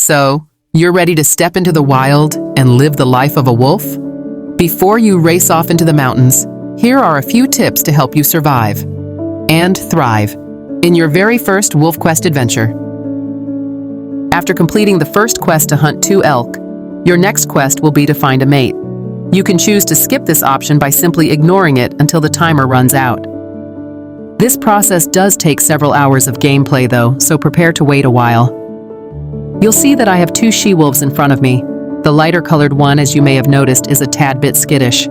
So, you're ready to step into the wild and live the life of a wolf? Before you race off into the mountains, here are a few tips to help you survive and thrive in your very first Wolfquest adventure. After completing the first quest to hunt 2 elk, your next quest will be to find a mate. You can choose to skip this option by simply ignoring it until the timer runs out. This process does take several hours of gameplay though, so prepare to wait a while. You'll see that I have 2 she-wolves in front of me. The lighter colored one, as you may have noticed, is a tad bit skittish.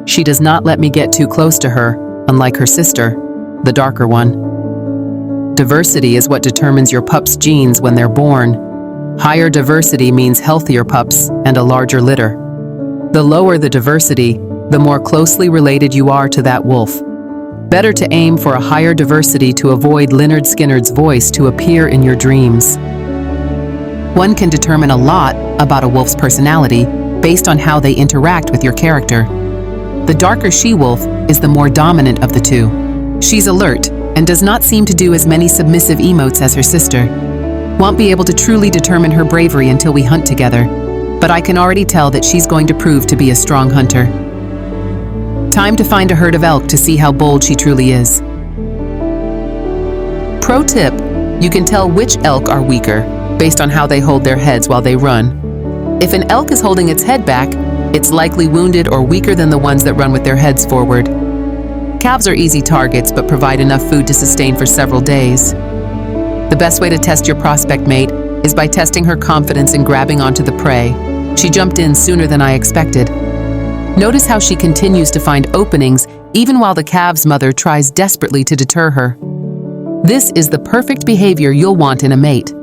She does not let me get too close to her, unlike her sister, the darker one. Diversity is what determines your pup's genes when they're born. Higher diversity means healthier pups and a larger litter. The lower the diversity, the more closely related you are to that wolf. Better to aim for a higher diversity to avoid Lynyrd Skynyrd's voice to appear in your dreams. One can determine a lot about a wolf's personality based on how they interact with your character. The darker she-wolf is the more dominant of the 2. She's alert and does not seem to do as many submissive emotes as her sister. Won't be able to truly determine her bravery until we hunt together, but I can already tell that she's going to prove to be a strong hunter. Time to find a herd of elk to see how bold she truly is. Pro tip, you can tell which elk are weaker based on how they hold their heads while they run. If an elk is holding its head back, it's likely wounded or weaker than the ones that run with their heads forward. Calves are easy targets but provide enough food to sustain for several days. The best way to test your prospect mate is by testing her confidence in grabbing onto the prey. She jumped in sooner than I expected. Notice how she continues to find openings even while the calf's mother tries desperately to deter her. This is the perfect behavior you'll want in a mate.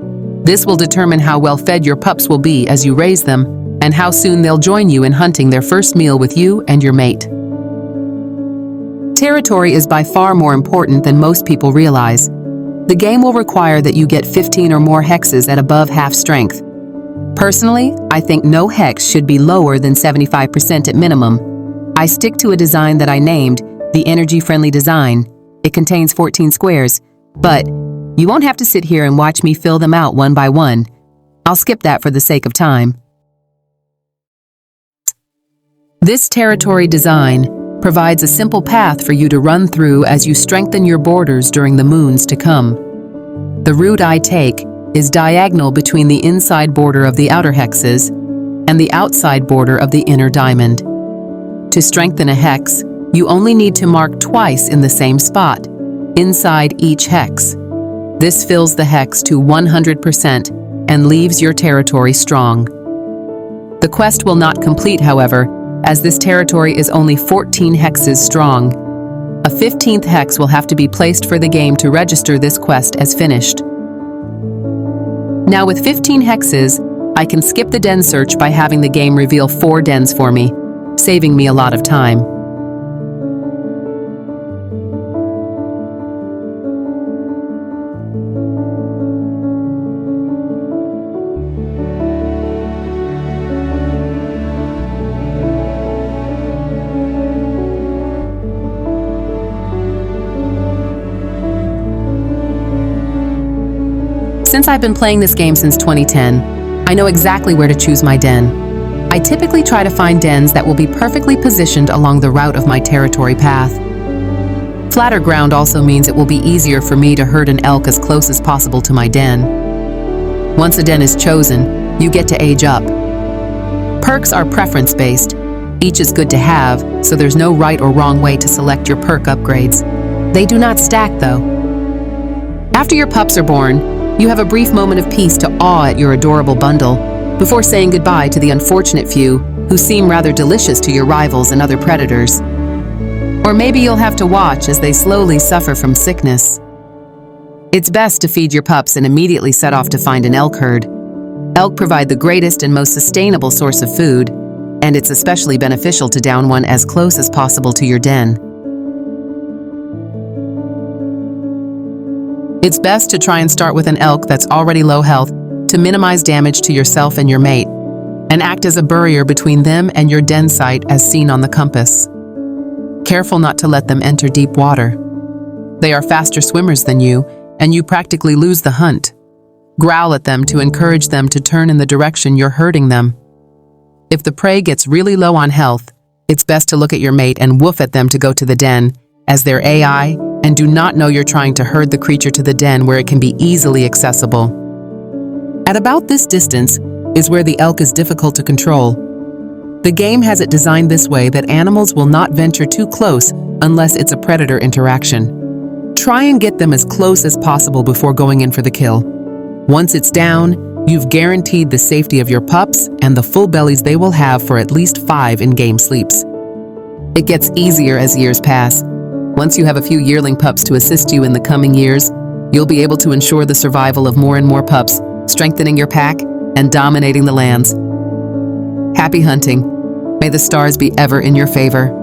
This will determine how well fed your pups will be as you raise them and how soon they'll join you in hunting their first meal with you and your mate. Territory is by far more important than most people realize. The game will require that you get 15 or more hexes at above half strength. Personally, I think no hex should be lower than 75% at minimum. I stick to a design that I named the energy-friendly design. It contains 14 squares, but you won't have to sit here and watch me fill them out one by one. I'll skip that for the sake of time. This territory design provides a simple path for you to run through as you strengthen your borders during the moons to come. The route I take is diagonal between the inside border of the outer hexes and the outside border of the inner diamond. To strengthen a hex, you only need to mark twice in the same spot, inside each hex. This fills the hex to 100% and leaves your territory strong. The quest will not complete, however, as this territory is only 14 hexes strong. A 15th hex will have to be placed for the game to register this quest as finished. Now with 15 hexes, I can skip the den search by having the game reveal 4 dens for me, saving me a lot of time. Since I've been playing this game since 2010, I know exactly where to choose my den. I typically try to find dens that will be perfectly positioned along the route of my territory path. Flatter ground also means it will be easier for me to herd an elk as close as possible to my den. Once a den is chosen, you get to age up. Perks are preference-based. Each is good to have, so there's no right or wrong way to select your perk upgrades. They do not stack, though. After your pups are born, you have a brief moment of peace to awe at your adorable bundle before saying goodbye to the unfortunate few who seem rather delicious to your rivals and other predators. Or maybe you'll have to watch as they slowly suffer from sickness. It's best to feed your pups and immediately set off to find an elk herd. Elk provide the greatest and most sustainable source of food, and it's especially beneficial to down one as close as possible to your den. It's best to try and start with an elk that's already low health to minimize damage to yourself and your mate, and act as a barrier between them and your den site as seen on the compass. Careful not to let them enter deep water. They are faster swimmers than you, and you practically lose the hunt. Growl at them to encourage them to turn in the direction you're herding them. If the prey gets really low on health, it's best to look at your mate and woof at them to go to the den, as they're AI and do not know you're trying to herd the creature to the den where it can be easily accessible. At about this distance is where the elk is difficult to control. The game has it designed this way that animals will not venture too close unless it's a predator interaction. Try and get them as close as possible before going in for the kill. Once it's down, you've guaranteed the safety of your pups and the full bellies they will have for at least 5 in-game sleeps. It gets easier as years pass. Once you have a few yearling pups to assist you in the coming years, you'll be able to ensure the survival of more and more pups, strengthening your pack and dominating the lands. Happy hunting. May the stars be ever in your favor.